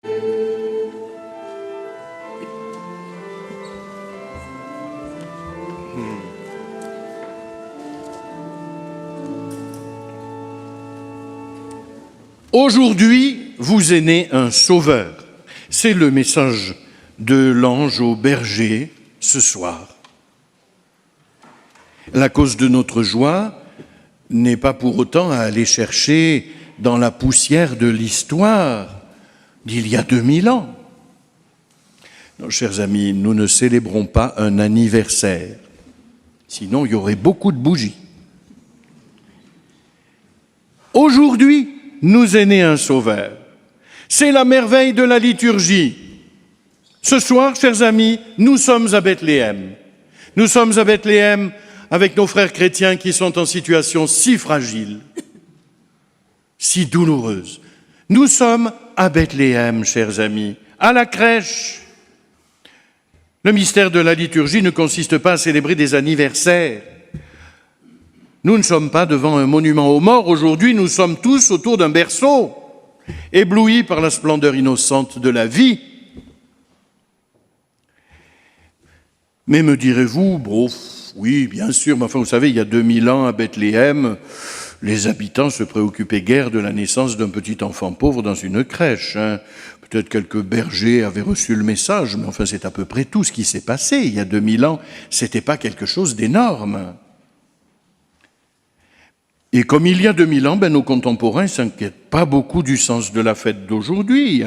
Aujourd'hui, vous est né un sauveur. C'est le message de l'ange au berger ce soir. La cause de notre joie n'est pas pour autant à aller chercher dans la poussière de l'histoire d'il y a 2000 ans. Non, chers amis, nous ne célébrons pas un anniversaire. Sinon, il y aurait beaucoup de bougies. Aujourd'hui, nous est né un sauveur. C'est la merveille de la liturgie. Ce soir, chers amis, nous sommes à Bethléem. Nous sommes à Bethléem avec nos frères chrétiens qui sont en situation si fragile, si douloureuse. Nous sommes à Bethléem, chers amis, à la crèche. Le mystère de la liturgie ne consiste pas à célébrer des anniversaires. Nous ne sommes pas devant un monument aux morts. Aujourd'hui, nous sommes tous autour d'un berceau, éblouis par la splendeur innocente de la vie. Mais me direz-vous, oui, bien sûr, mais enfin, vous savez, il y a 2000 ans à Bethléem, les habitants se préoccupaient guère de la naissance d'un petit enfant pauvre dans une crèche. Peut-être quelques bergers avaient reçu le message, mais enfin, c'est à peu près tout ce qui s'est passé. Il y a 2000 ans, c'était pas quelque chose d'énorme. Et comme il y a 2000 ans, nos contemporains ne s'inquiètent pas beaucoup du sens de la fête d'aujourd'hui.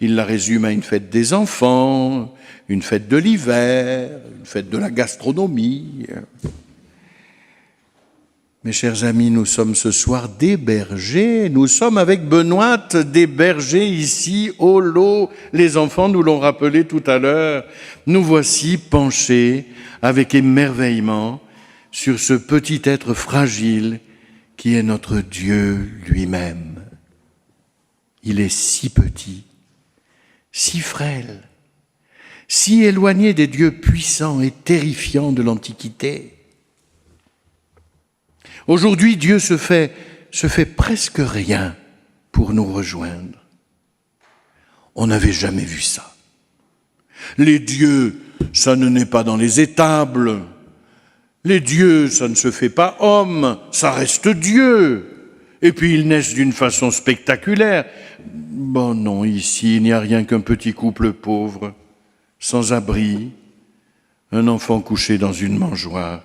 Ils la résument à une fête des enfants, une fête de l'hiver, une fête de la gastronomie. Mes chers amis, nous sommes ce soir des bergers. Nous sommes avec Benoît des bergers ici au lot. Les enfants nous l'ont rappelé tout à l'heure. Nous voici penchés avec émerveillement sur ce petit être fragile qui est notre Dieu lui-même. Il est si petit, si frêle, si éloigné des dieux puissants et terrifiants de l'Antiquité. Aujourd'hui, Dieu se fait presque rien pour nous rejoindre. On n'avait jamais vu ça. Les dieux, ça ne naît pas dans les étables. Les dieux, ça ne se fait pas homme, ça reste Dieu. Et puis ils naissent d'une façon spectaculaire. Bon non, ici, il n'y a rien qu'un petit couple pauvre, sans abri, un enfant couché dans une mangeoire.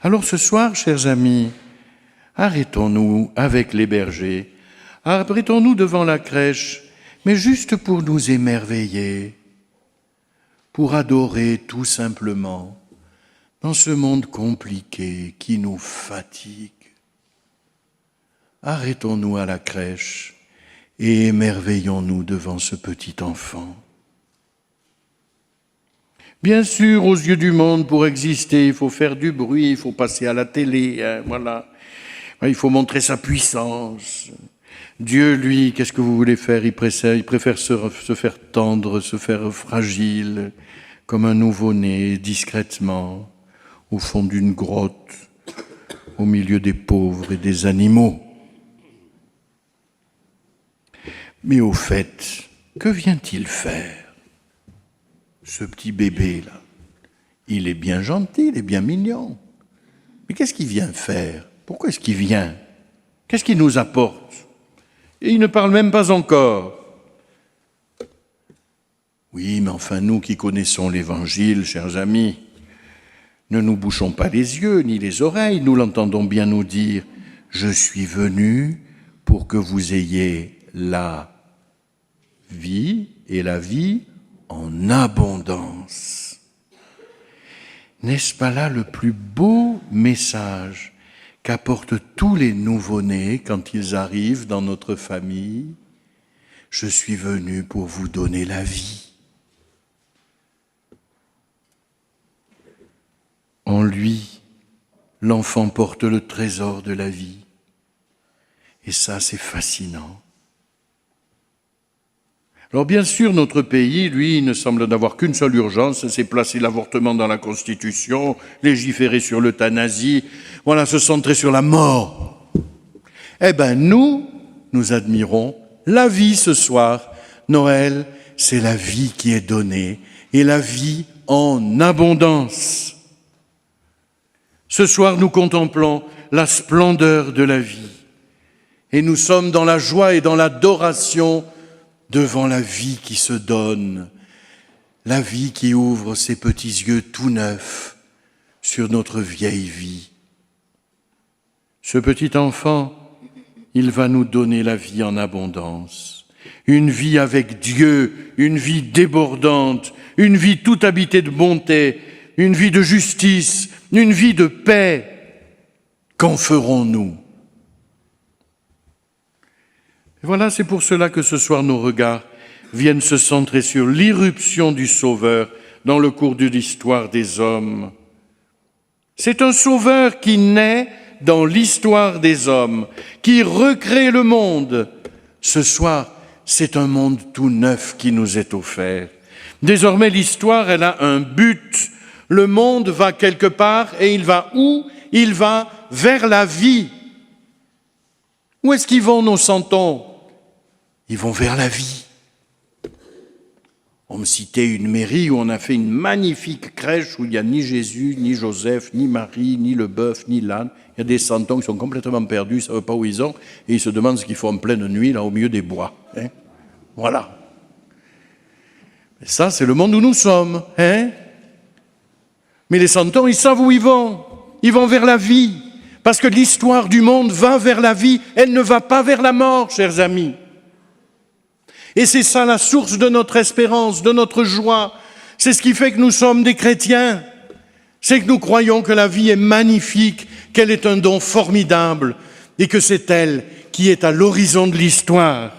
Alors ce soir, chers amis, arrêtons-nous avec les bergers, arrêtons-nous devant la crèche, mais juste pour nous émerveiller, pour adorer tout simplement, dans ce monde compliqué qui nous fatigue. Arrêtons-nous à la crèche et émerveillons-nous devant ce petit enfant. Bien sûr, aux yeux du monde, pour exister, il faut faire du bruit, il faut passer à la télé, voilà. Il faut montrer sa puissance. Dieu, lui, qu'est-ce que vous voulez faire? Il préfère se faire tendre, se faire fragile, comme un nouveau-né, discrètement, au fond d'une grotte, au milieu des pauvres et des animaux. Mais au fait, que vient-il faire, ce petit bébé-là? Il est bien gentil, il est bien mignon. Mais qu'est-ce qu'il vient faire? Pourquoi est-ce qu'il vient? Qu'est-ce qu'il nous apporte? Et il ne parle même pas encore. Oui, mais enfin, nous qui connaissons l'Évangile, chers amis, ne nous bouchons pas les yeux ni les oreilles, nous l'entendons bien nous dire « Je suis venu pour que vous ayez la vie et la vie en abondance. » N'est-ce pas là le plus beau message qu'apportent tous les nouveau-nés quand ils arrivent dans notre famille? Je suis venu pour vous donner la vie. En lui, l'enfant porte le trésor de la vie. Et ça, c'est fascinant. Alors bien sûr, notre pays, lui, ne semble n'avoir qu'une seule urgence, c'est placer l'avortement dans la Constitution, légiférer sur l'euthanasie, voilà, se centrer sur la mort. Eh bien, nous admirons la vie ce soir. Noël, c'est la vie qui est donnée, et la vie en abondance. Ce soir, nous contemplons la splendeur de la vie, et nous sommes dans la joie et dans l'adoration devant la vie qui se donne, la vie qui ouvre ses petits yeux tout neufs sur notre vieille vie. Ce petit enfant, il va nous donner la vie en abondance, une vie avec Dieu, une vie débordante, une vie tout habitée de bonté, une vie de justice, une vie de paix. Qu'en ferons-nous? Voilà, c'est pour cela que ce soir nos regards viennent se centrer sur l'irruption du Sauveur dans le cours de l'histoire des hommes. C'est un Sauveur qui naît dans l'histoire des hommes, qui recrée le monde. Ce soir, c'est un monde tout neuf qui nous est offert. Désormais, l'histoire, elle a un but. Le monde va quelque part et il va où? Il va vers la vie. Où est-ce qu'ils vont, nos santons? Ils vont vers la vie. On me citait une mairie où on a fait une magnifique crèche où il n'y a ni Jésus, ni Joseph, ni Marie, ni le bœuf, ni l'âne. Il y a des santons qui sont complètement perdus, ils ne savent pas où ils sont, et ils se demandent ce qu'ils font en pleine nuit, là, au milieu des bois. Hein? Voilà. Et ça, c'est le monde où nous sommes. Hein? Mais les santons, ils savent où ils vont. Ils vont vers la vie. Parce que l'histoire du monde va vers la vie, elle ne va pas vers la mort, chers amis. Et c'est ça la source de notre espérance, de notre joie. C'est ce qui fait que nous sommes des chrétiens. C'est que nous croyons que la vie est magnifique, qu'elle est un don formidable et que c'est elle qui est à l'horizon de l'histoire,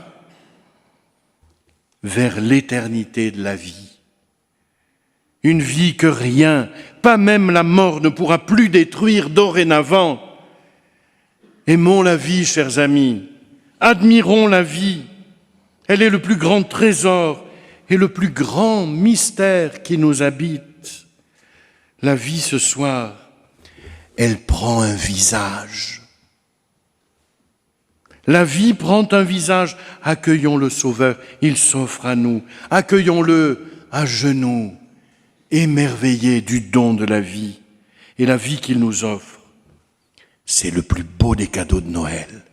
vers l'éternité de la vie. Une vie que rien, pas même la mort, ne pourra plus détruire dorénavant. Aimons la vie, chers amis. Admirons la vie. Elle est le plus grand trésor et le plus grand mystère qui nous habite. La vie ce soir, elle prend un visage. La vie prend un visage. Accueillons le Sauveur, il s'offre à nous. Accueillons-le à genoux, émerveillés du don de la vie. Et la vie qu'il nous offre, c'est le plus beau des cadeaux de Noël.